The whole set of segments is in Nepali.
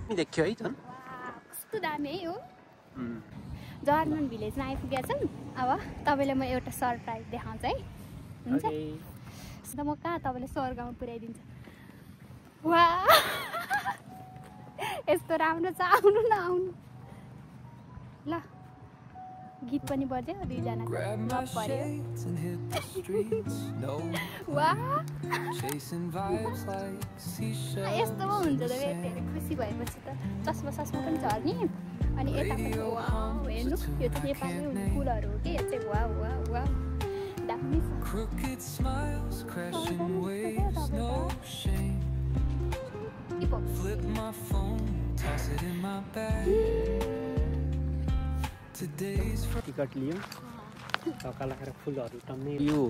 देखियो है झन् कस्तो दामी है हो जर्मन भिलेजमा आइपुगेका छन् अब तपाईलाई म एउटा सरप्राइज देखाउँछु है हुन्छ त म कहाँ तपाईलाई स्वर्गमा पुर्याइदिन्छु वा यस्तो राम्रो छ आउनु न आउनु ल गीत पनि बज्यो दुईजना गफ पर्यो वा यस्तो हुन्छ त व्यक्तिहरू खुसी भएपछि त चस्मा सस्मा पनि झर्ने अनि यता पनि वाउ हेर्नु यो चाहिँ नेपाली फुलहरू हो कि यो चाहिँ वाउ वाउ वाउ दामी टिकट लियो ढोका लगाएर फुलहरू टम्ने यो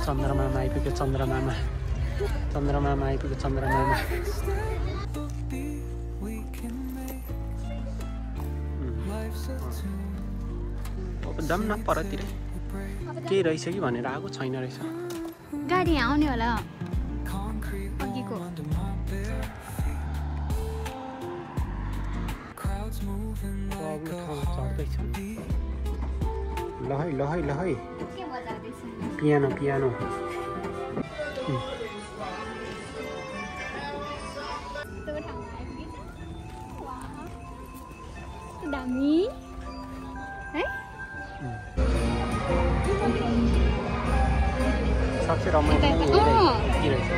चन्द्रमामा आइपुग्यो चन्द्रमामा आइपुग्यो चन्द्रमामा अब जाम न परतिर केही रहेछ कि भनेर आएको छैन रहेछ गाडी आउने होला अघिको चढ्दैछ ल है पियानो दामी है सबसे रमाइलो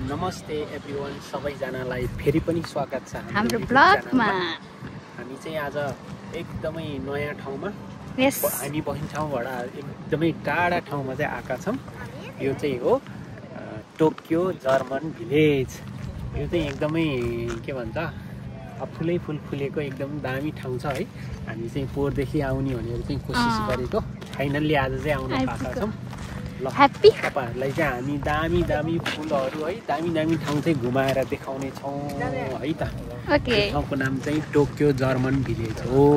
नमस्ते एभ्रिवान सबैजनालाई फेरि पनि स्वागत छ हाम्रो ब्लगमा हामी चाहिँ आज एकदमै नयाँ ठाउँमा हामी बहिनी ठाउँबाट एकदमै टाढा ठाउँमा चाहिँ आएका छौँ यो चाहिँ हो टोकियो जर्मन भिलेज यो चाहिँ एकदमै के भन्छ फुलै फुल फुलेको एकदम दामी ठाउँ छ है हामी चाहिँ पोहोरदेखि आउने भनेर चाहिँ कोसिस गरेको फाइनल्ली आज चाहिँ आउन पाएका छौँ ल तपाईहरुलाई चाहिँ हामी दामी दामी फुलहरू है दामी दामी ठाउँ चाहिँ घुमाएर देखाउने छौँ है त ठाउँको नाम चाहिँ टोकियो जर्मन भिलेज हो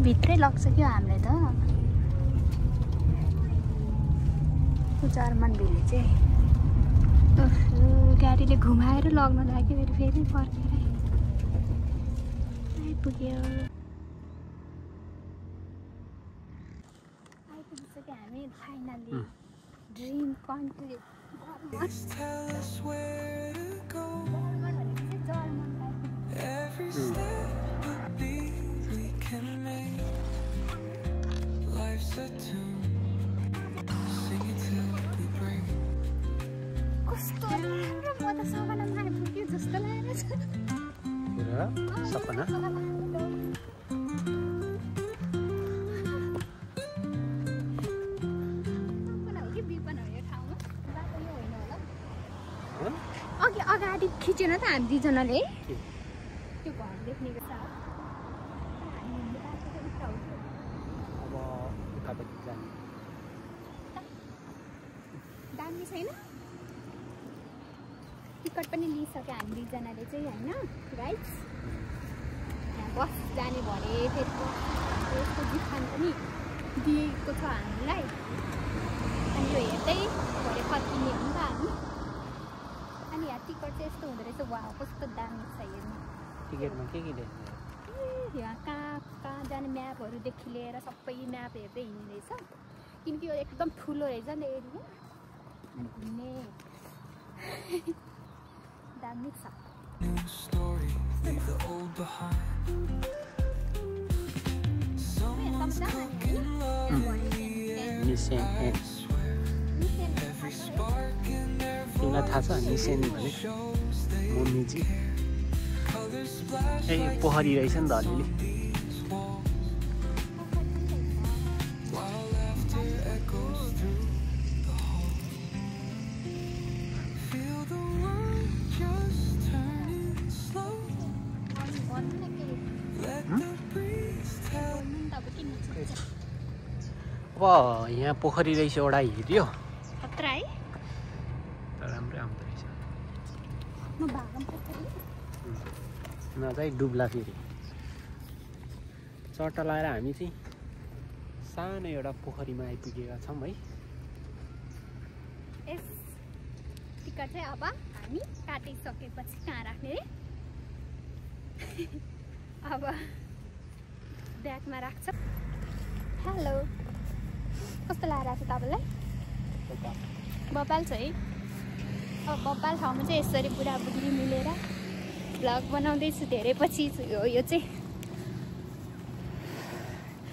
भित्रै लाग्छ क्या हामीलाई त जर्मन भिलेज चाहिँ गाडीले घुमाएर लग्न लाग्यो फेरि फर्केर आइपुग्यो आइपुगिसक्यो हामी फाइनली ड्रिम कन्ट्री कस्तो राम्रो म त सपनामा आइपुग्यो जस्तो लागेको छ सपना अघि अगाडि खिचेन त हामी दुईजनाले त्यो घर देख्नेको छ दामी छैन टिकट पनि लिइसक्यो हामी दुईजनाले चाहिँ होइन गाइस यहाँ बस जाने भरे फेरि यसको जिखान पनि दिएको छ हामीलाई अनि यो हेर्दै भरे फर्किने हो नि त हामी अनि यहाँ टिकट चाहिँ यस्तो हुँदो रहेछ वाउ कस्तो दामी छ हेर्नु टिकटमा के देख्छ यहाँ कहाँ जाने म्यापहरूदेखि लिएर सबै म्याप हेर्दै हिँड्दैछ किनकि यो एकदम ठुलो रहेछ नि एरिया अनि घुम्ने दामी छ तिमीलाई थाहा छ निसेन भने मम्मीजी ए पोखरी रहेछ नि त अलिअलि अब यहाँ पोखरी रहेछ एउटा हेऱ्यो खतरा है राम्रै आउँदो रहेछ नजाई डुब्ला फेरि चट्टा लगाएर हामी चाहिँ सानो एउटा पोखरीमा आइपुगेका छौँ है यस टिकट चाहिँ अब हामी काटिसकेपछि कहाँ राख्ने रे अब ब्यागमा राख्छ हेलो कस्तो लागिरहेको छ तपाईँलाई बबाल छ है अब बबाल ठाउँमा चाहिँ यसरी बुढाबुढी मिलेर भ्लग बनाउँदैछु धेरै पछि हो यो चाहिँ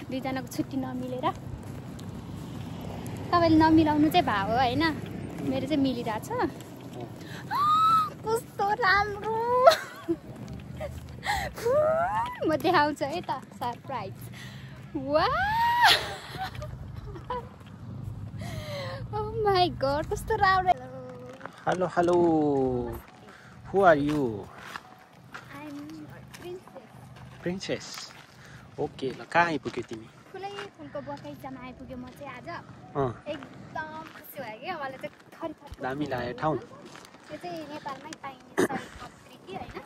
दुईजनाको छुट्टी नमिलेर तपाईँले नमिलाउनु चाहिँ भयो होइन मेरो चाहिँ मिलिरहेछ कस्तो राम्रो म देखाउँछु है त सरप्राइज वा Oh my god, कस्तो राम्रो hello hello who are you I'm princess princess okay ल कहाँ आइपुग्यो तिमी ठुलै फुलको बगैँचामा आइपुग्यो म चाहिँ आज एकदम खुसी भयो कि मलाई चाहिँ थरी दामी लाग्यो ठाउँ त्यो चाहिँ नेपालमै पाइने सयपत्री कि होइन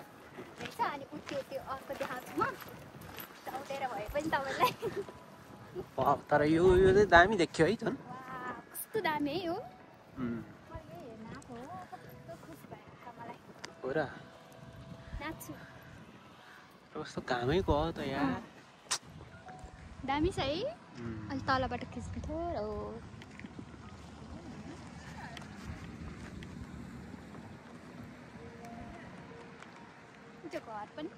रहेछ अनि त्यो अर्को देखाउँछु म उडेर भए पनि तपाईँलाई तर यो चाहिँ दामी देखियो है झन् कस्तो दामी है हो हो र नाच्छु कस्तो घामै गयो त यार दामी छ है अलि तलबाट खिच्नु थोर हो त्यो घर पनि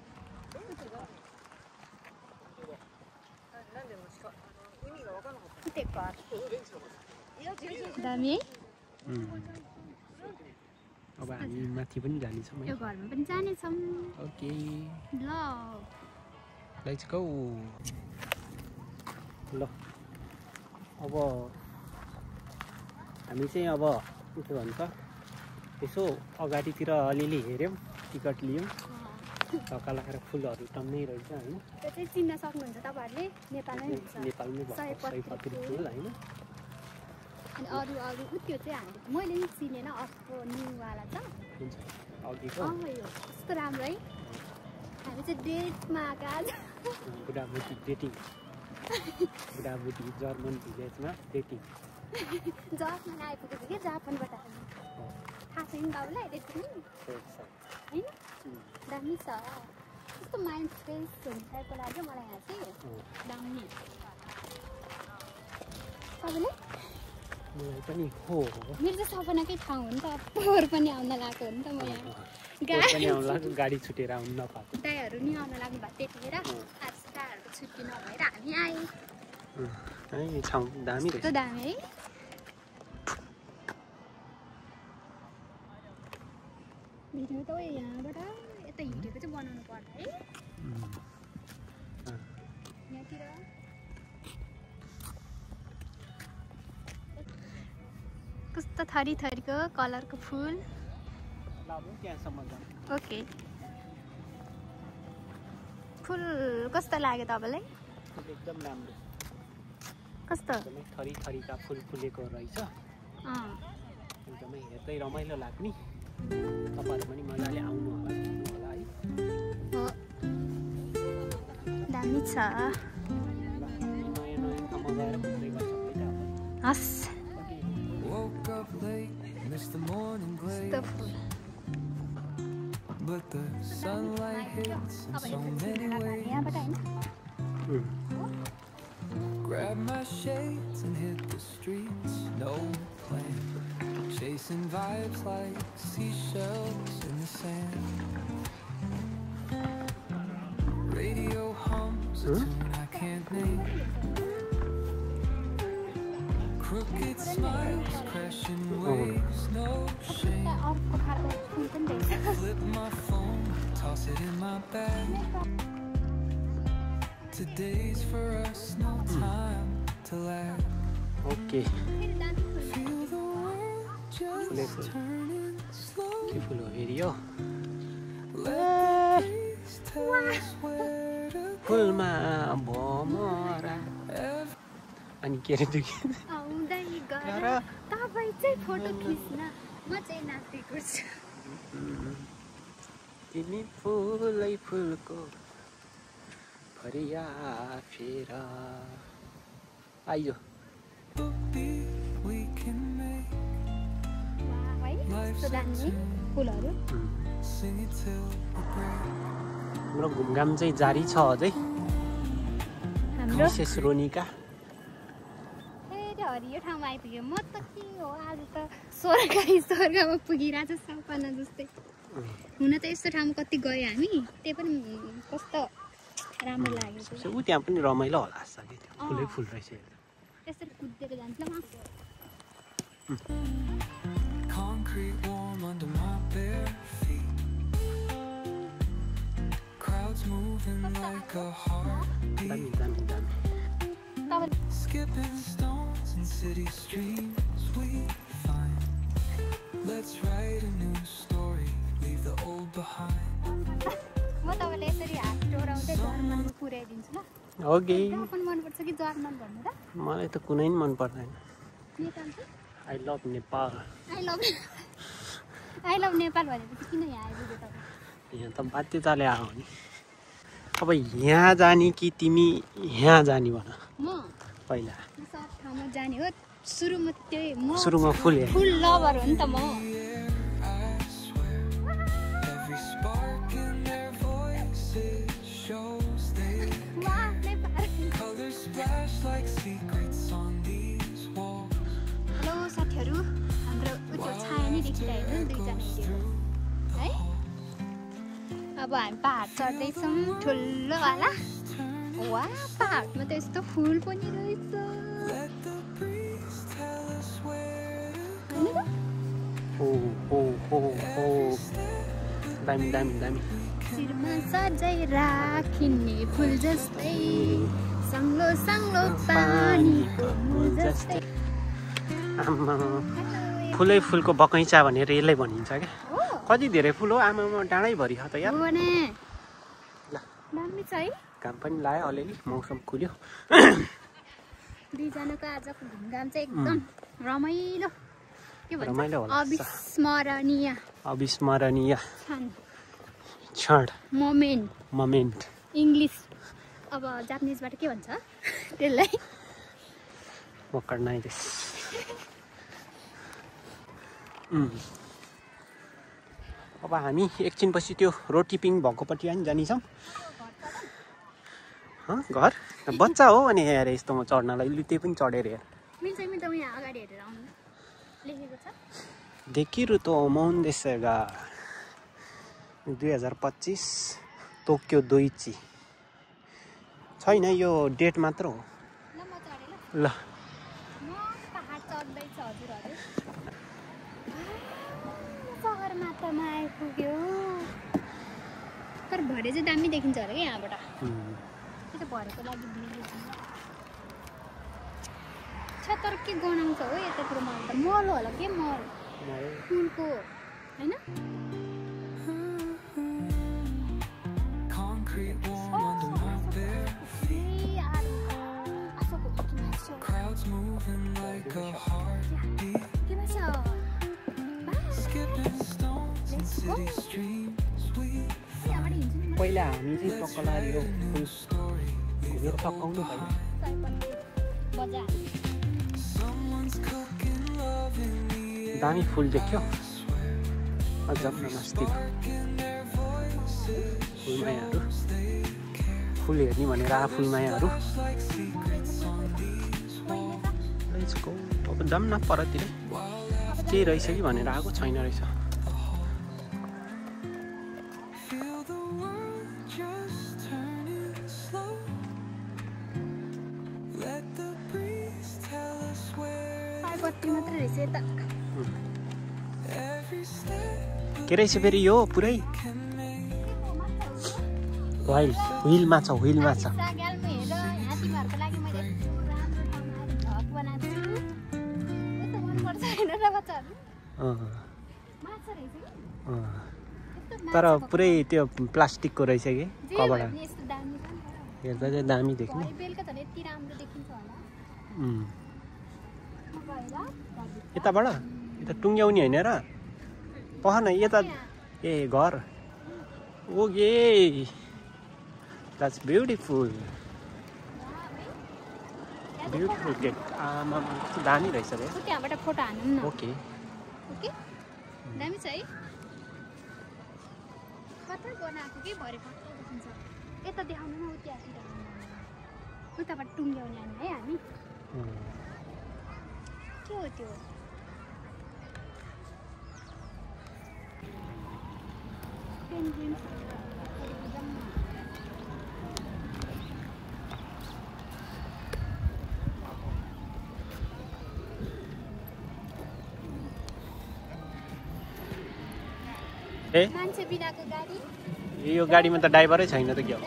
दामी है अब हामी माथि पनि जानेछौँ यो घरमा पनि जानेछौँ ओके ल लेट्स गो ल अब हामी चाहिँ अब के भन्छ यसो अगाडितिर अलिअलि हेऱ्यौँ टिकट लियौँ ढक्का लगाएर फुलहरू टन्नै रहेछ होइन त्यो चाहिँ चिन्न सक्नुहुन्छ तपाईँहरूले नेपालमै हुन्छ नेपालमै सयपत्री फुल होइन अनि अरू त्यो चाहिँ हामीले मैले पनि चिनेन अर्को न्युवाला छ हुन्छ अघिको यो कस्तो राम्रो है हामी चाहिँ डेटमा आएको बुढाबुढी डेटिङ बुढाबुढी जर्मन भिलेजमा डेटिङ जापान आइपुगेको क्या जापानबाट थाहा छैन तपाईँलाई डेटिङ होइन दामी छ कस्तो माइन्ड फ्रेस हुन्छको लाग्यो मलाई यहाँ चाहिँ दामी तपाईँले मलाई पनि हो मेरो चाहिँ सपनाकै ठाउँ हो नि त पोहोर पनि आउन लागेको हो नि त म यहाँ गाडी छुटेर आउनु नपाएको दाइहरू नि आउन लाग्नु भएको त्यतिखेर आज दाइहरूको छुट्टी नभएर हामी आयौँ ठाउँ दामी रहेछ कस्तो दामी है भिडियो त यहाँबाट यता हिँडेको चाहिँ बनाउनु पर्छ है यहाँतिर कस्तो थरी थरीको कलरको फुल ओके फुल कस्तो लाग्यो तपाईँलाई एकदम राम्रो कस्तो थरी थरीका फुल फुलेको रहेछ एकदमै हेर्दै रमाइलो लाग्ने तपाईँहरू पनि मजाले आउनु होला है दामी छ नयाँ नयाँ ठाउँमा गएर घुम्दै गर्छौँ है त हस् but the sunlight hits in so many ways. Grab my shades and hit the streets, no plan. Chasing vibes like seashells in the sand. Radio hums a tune I can't name. Crooked smiles, crashing waves, no shame. Flip my phone, toss it in my bag. Today's for us, no time to lag. Okay. Feel the world just turning slow. के फुल हो फेरि यो फुलमा भमरा अनि के रे दुखी आउँदै गर तपाईँ चाहिँ फोटो खिच्न म चाहिँ नाचेको छु तिमी फुलै फुलको फरिया फेर आइयो फुलहरू हाम्रो घुमघाम चाहिँ जारी छ अझै विशेष रोनिका हरियो ठाउँमा आइपुग्यो म त के हो आज त स्वर्गमा पुगिरहेको छ सपना जस्तै हुन त यस्तो ठाउँमा कति गयो हामी त्यही पनि कस्तो राम्रो लाग्यो ऊ त्यहाँ पनि रमाइलो होला जस्तो कि फुलै फुल रहेछ त्यसरी कुदेर जान्छ ल Concrete warm under my bare feet. Crowds moving like a heartbeat. Skipping stones in city streets we find. Let's write a new story, leave the old behind. म तपाईलाई यसरी हात डोराउँदै जर्मनमा पुर्याइदिन्छु ल ओके जापान मन पर्छ कि जर्मन भन्नु त मलाई त कुनै पनि मन पर्दैन नेपाल चाहिँ I love Nepal I love Nepal भनेपछि किन यहाँ आइपुग्यो तपाईँ यहाँ त बाध्यताले आयो नि अब यहाँ जाने कि तिमी यहाँ जाने भन म पहिला सब ठाउँमा जाने हो सुरुमा त्यही म सुरुमा फुल लभर हो नि त म हेलो साथीहरू हाम्रो उच्च छाया नै देखिरहेको नि दुईजना है अब हामी पहाड चढ्दैछौँ ठुलोवाला वा पहाडमा त यस्तो फुल पनि रहेछ दामी दामी दामी शिरमा सजाइ राखिने फुल जस्तै सङ्लो सङ्लो पानीको मुल जस्तै फुलै फुलको बगैँचा भनेर यसलाई भनिन्छ क्या कति धेरै फुल हो आमामा डाँडैभरि छ त यार ल दामी छ है घाम पनि लाग्यो अलिअलि मौसम खुल्यो दुईजनाको आजको घुमघाम चाहिँ एकदम रमाइलो के भन्छ रमाइलो होला अविस्मरणीय क्षण मोमेन्ट इङ्ग्लिस अब जापानिजबाट के भन्छ त्यसलाई वकर्नाइ देश अब हामी एकछिनपछि त्यो रोड टिपिङ भएकोपट्टि पनि जानेछौँ घर बच्चा हो अनि हेर यस्तोमा चढ्नलाई लु त्यही पनि चढेर हेर देखिरु त माउन्ट देशगा 2025 टोकियो दोइची छैन यो डेट मात्र हो ल सगरमाथामा आइपुग्यो तर भरे चाहिँ दामी देखिन्छ होला कि यहाँबाट त्यो त भरेको लागि तर के गनाउँछ हो यतातिर मल त मल होला के मल फुलको होइन पहिला हामी चाहिँ टक्कलारी हो घुमेर टक्काउनु भयो दामी फुल देख्यो अझ नमस्ते फुलमायाहरू फुल हेर्ने भनेर फुलमायाहरू अब जाऊँ न परतिर केही रहेछ कि भनेर आएको छैन रहेछ के रहेछ फेरि यो पुरै व्हिल माछा तर पुरै त्यो प्लास्टिकको रहेछ कि कपडा हेर्दा चाहिँ दामी देख्ने यताबाट यता टुङ्ग्याउने होइन र पख न यता ए घर ओके द्याट्स ब्युटिफुल केक आमा कस्तो दामी रहेछ रे त्यहाँबाट फोटो हान्नु न ओके ओके दामी छ है कता बनाएको के भरे फोटो देखिन्छ यता देखाउनु न उतातिर उताबाट टुङ्ग्याउने है हामी के हो त्यो पेन्गुइन ए मान्छे बिनाको गाडी यो गाडीमा त ड्राइभरै छैन त के हो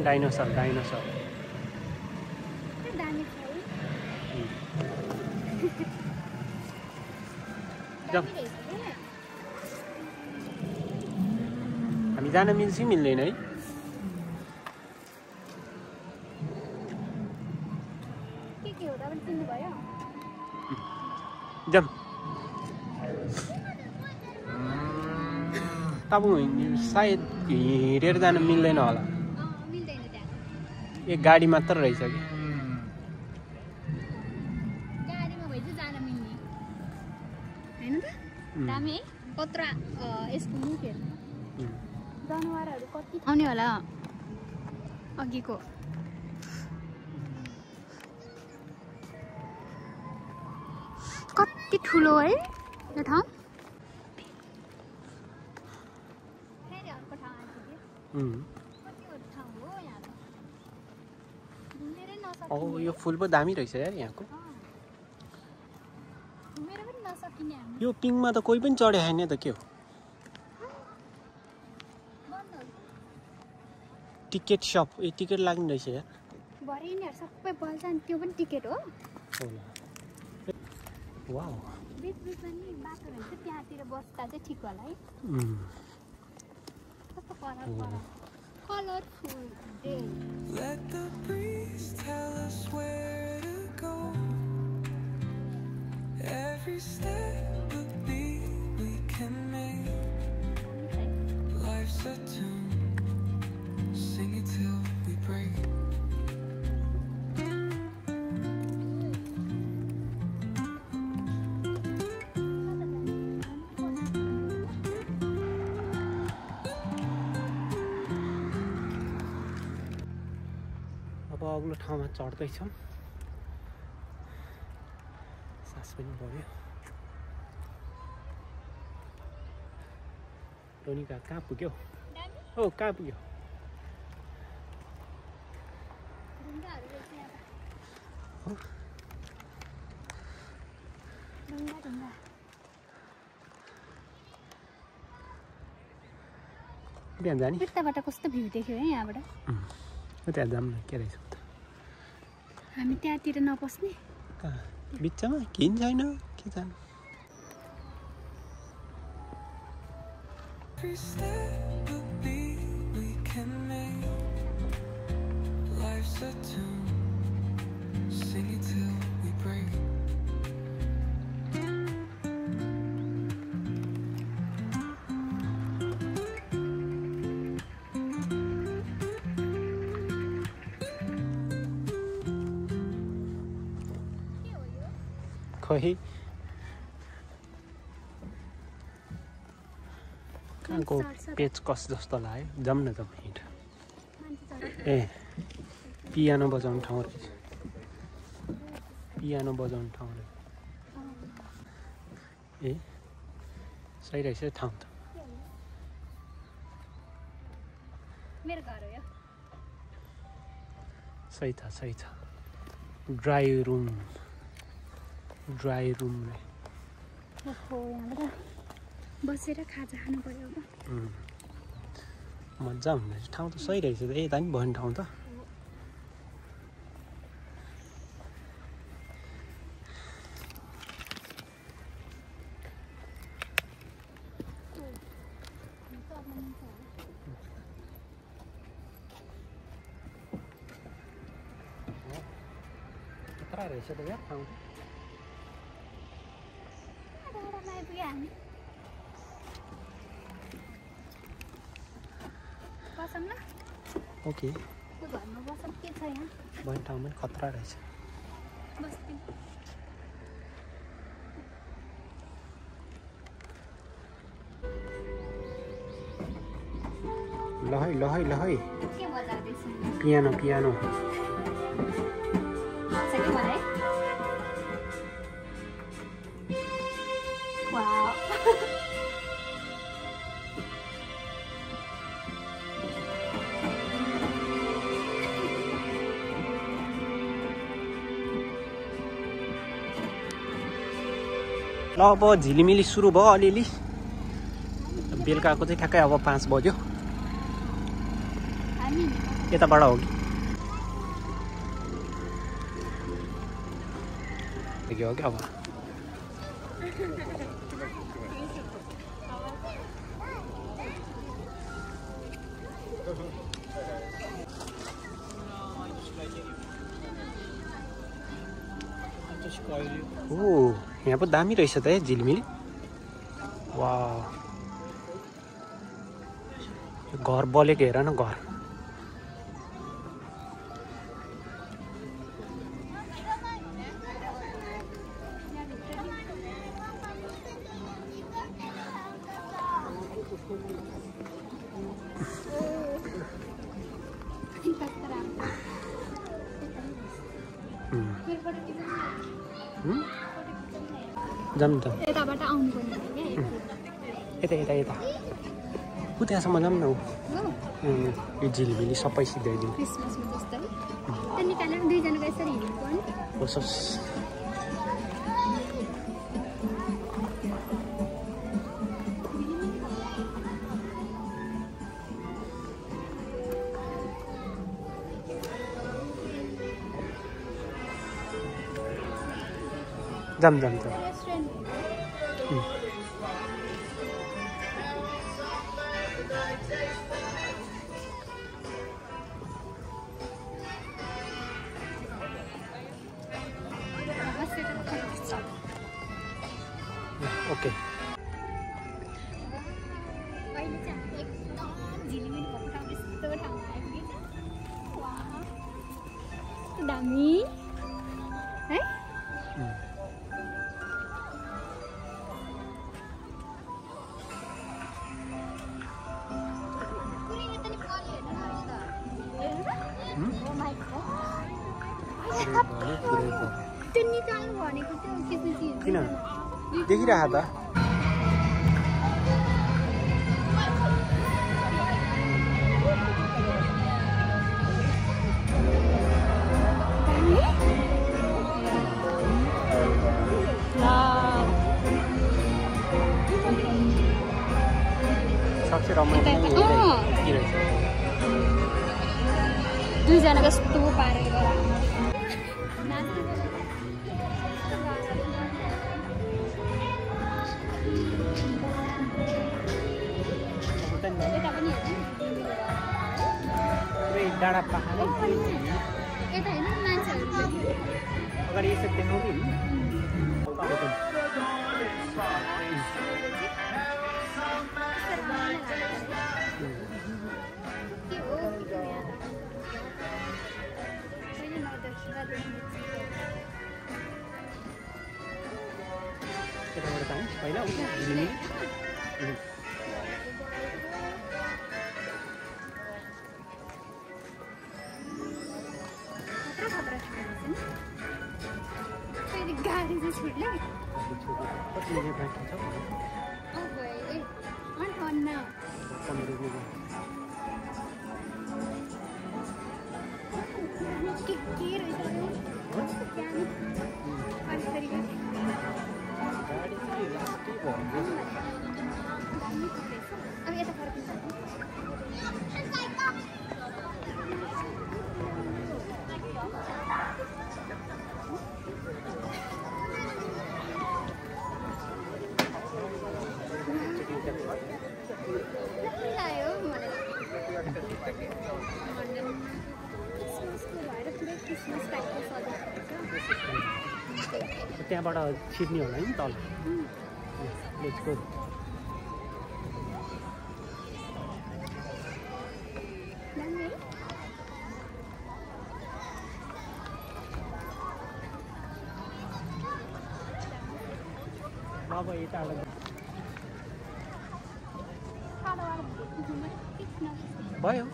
डाइनोसर हामी जान मिल्छ कि मिल्दैन है जाऊँ अब सायद हिँडेर जान मिल्दैन होला एक गाडी मात्र रहेछ कि गाडीमा भए चाहिँ जान मिल्ने हैन त दामी है कत्रा यसको मुख हेर्नु जनावरहरू कति आउने होला अघिको कति ठुलो है यो ठाउँ फेरि अर्को ठाउँ आइपुग्यो यो फुल पो दामी रहेछ यार यहाँको यो पिङमा त कोही पनि चढे छैन त के हो टिकट सप ए टिकट लाग्ने रहेछ यार भरे नि सबै बल्छ नि त्यो पनि टिकट हो वाउ बीच बीचमा नि बाटो रहेछ त्यहाँतिर बस्दा चाहिँ ठिक होला है कस्तो colourful day Let the breeze tell us where to go. Every step a beat we can make. Life's a tune, sing it till we break. अब अग्लो ठाउँमा चढ्दैछौँ सास पनि बढ्यो टोनिका कहाँ पुग्यो ओ कहाँ पुग्यो त्यहाँ जाने यताबाट कस्तो भ्यू देख्यो है यहाँबाट त्यहाँ जाऊँ न के रहेछ हामी त्यहाँतिर नपस्ने कहाँ बिचमा केही छैन के जानु Every step a beat we can make. Life's a tune, sing it till we break. खोइ कहाँको पेचकस जस्तो लाग्यो जाउँ न त हिँड ए पियानो बजाउने ठाउँ रहेछ पियानो बजाउने ठाउँ रहेछ ए सही रहेछ ठाउँ त मेरो घर हो यो सही छ ड्राई रुम ओहो यहाँबाट बसेर खाजा खानु पर्यो अब मजा हुँदैछ ठाउँ त सही रहेछ त यता नि भयो ठाउँ त रहेछ त यार ठाउँ ओके घरमा बसम के छ यहाँ बन ठाउँमा खतरा रहेछ लहै के बजाउँदैछ पियानो ल अब झिलिमिली सुरु भयो अलिअलि बेलुकाको चाहिँ ठ्याक्कै अब 5 बज्यो यताबाट हो कि हो कि अब ओ यहाँ पो दामी रहेछ त है झिलिमिली वाह घर बलेको हेर न घर जाऊँ त यताबाट आउनु पर्ने यता उ त्यहाँसम्म जाऊँ न यो झिलिमिली सबै सिधाइदिउँ क्रिसमसमा जस्तै त्यो निकालेर दुईजना यसरी हिँड्नु पर्ने होस् जाऊँ त ओके अहिले चाहिँ हामी एकदम झिलिमिली भएको ठाउँ यस्तो ठाउँमा आइपुगेछ वाह दामी है किन देखिरह त सबसे रमाइलो दुईजना कस्तो पारेर डाँडा पहाड यता होइन मान्छेहरू अगाडि यसो देख्नु कि त हामी पहिला झिलिमिली गाडी चाहिँ छुट्ला कति मिनट बाँकी छ त्यहाँबाट छिर्ने होला नि तल लेट्स गो अब यता भयो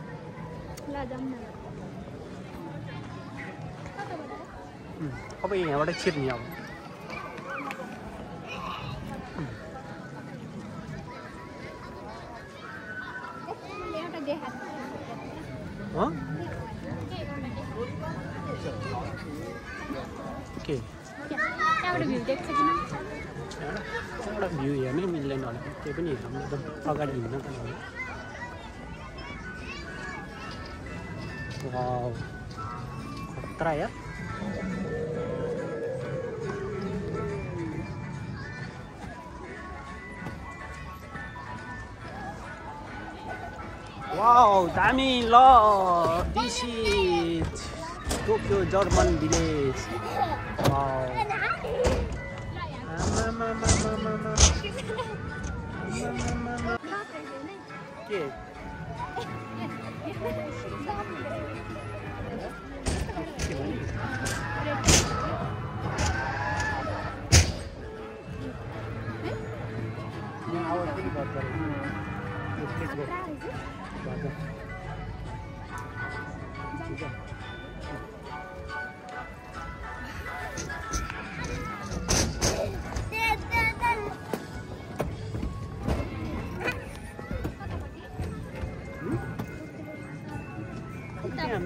अब यहाँबाट छिर्ने अब के त्यहाँबाट भ्यू देख्छ किन त्यहाँबाट भ्यू हेर्नै मिल्दैन होला त्यो पनि हेर्नु एकदम अगाडि हिँड्न त वाउ खतरा यार वाउ दामी ल this is Tokyo German village wow के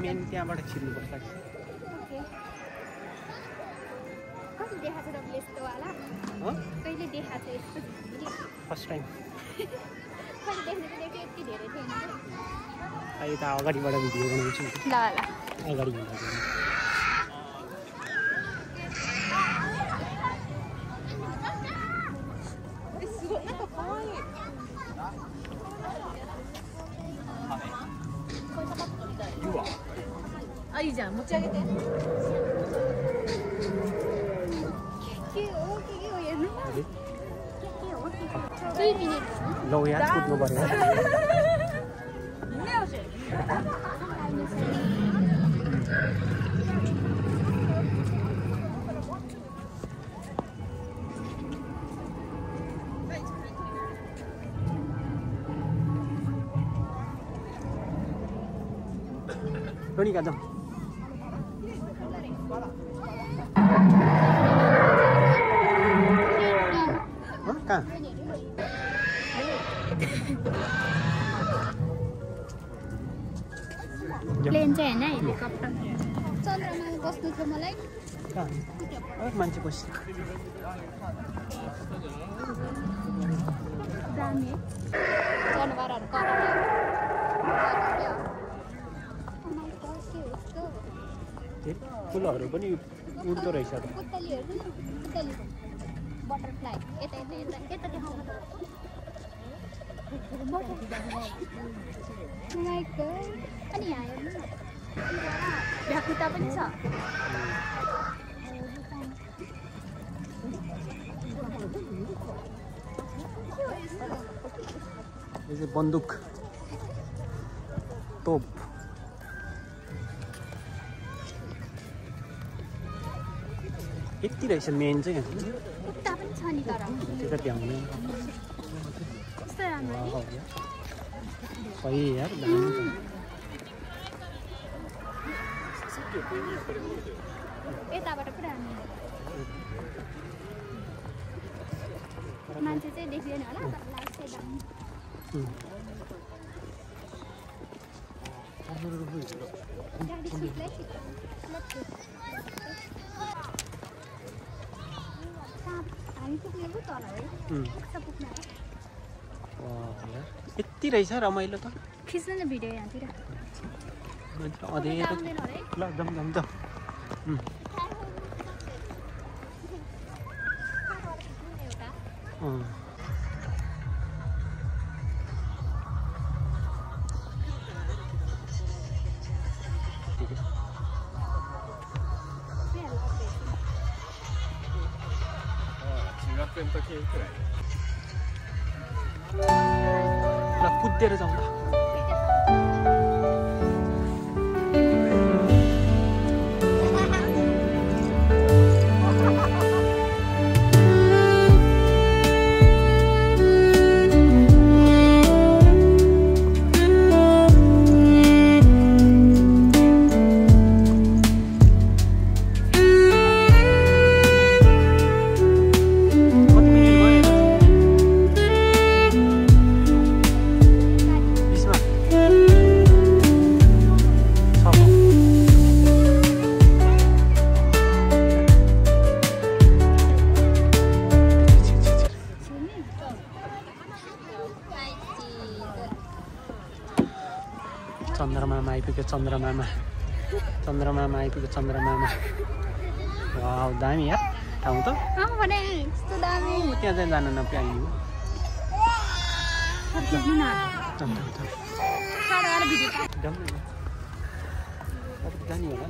मेन त्यहाँबाट छिर्नुपर्छ कति देखाएको छ तपाईँले यस्तो वाला कहिले देखाएको छ यस्तो फर्स्ट टाइम कहिले देख्नु चाहिँ यति धेरै थिएन अहिले त अगाडिबाट भिडियो बनाउँछु ल अगाडि 아이자 못 자겠대. लो यार कुद्नु पर्यो रोनिका जाऊ कहाँ प्लेन चाहिँ हैन हेलिकप्टर चन्द्रमामा बस्नु थियो मलाई मान्छे बस्छ दामी जनावरहरु करायो फुलहरु पनि उड्दो रहेछ पुतलीहरु पुतली बटरफ्लाई यता यता यता यता देखाउनु लाइक अनि यहाँ हेर्नु भ्याकुता पनि छ यो चाहिँ बन्दुक तोप यति रहेछ मेन चाहिँ कुत्ता पनि छ छ नि तर त्यो त भ्याउने कस्तो राम्रो है सही यार दामी यताबाट पुरा मान्छे चाहिँ देखिँदैन होला तर लाइट चाहिँ दामी गाडी सिटलाई हामी पुग्ने पो तल है पुग्न यति रहेछ रमाइलो त खिच्नु न भिडियो यहाँतिर अँधेरो ल दम दम दम ल कुदेर जाउँ ल चन्द्रमामा आइपुग्यो चन्द्रमामा आइपुग्यो चन्द्रमामा वाउ दामी यार ठाउँ त भने कस्तो दामी त्यहाँ चाहिँ जान नपाइयो दामी होला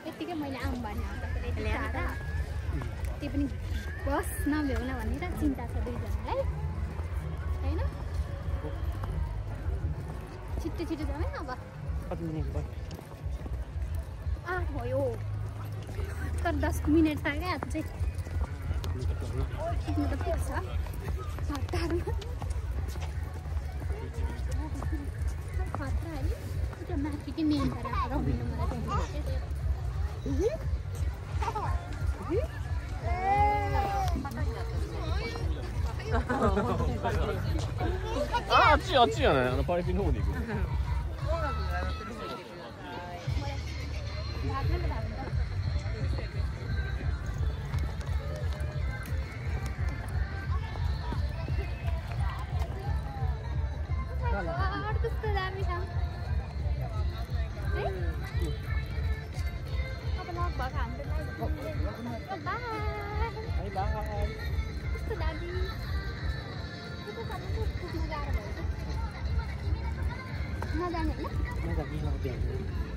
यतिकै मैले आउँ भने त्यो पनि बस नभ्याउन भनेर चिन्ता छ दुईजनालाई होइन छिट्टो छिट्टो जाउँ है अब कति मिनेट भयो 8 भयो तर 10 मिनेट लाग्यो आज चाहिँ पुग्नु त पुग्छ हतारमा खतरा है त्यो माथि कि मेन तर रमिलो मलाईあっちじゃないパリピの方に行くनजाने होइन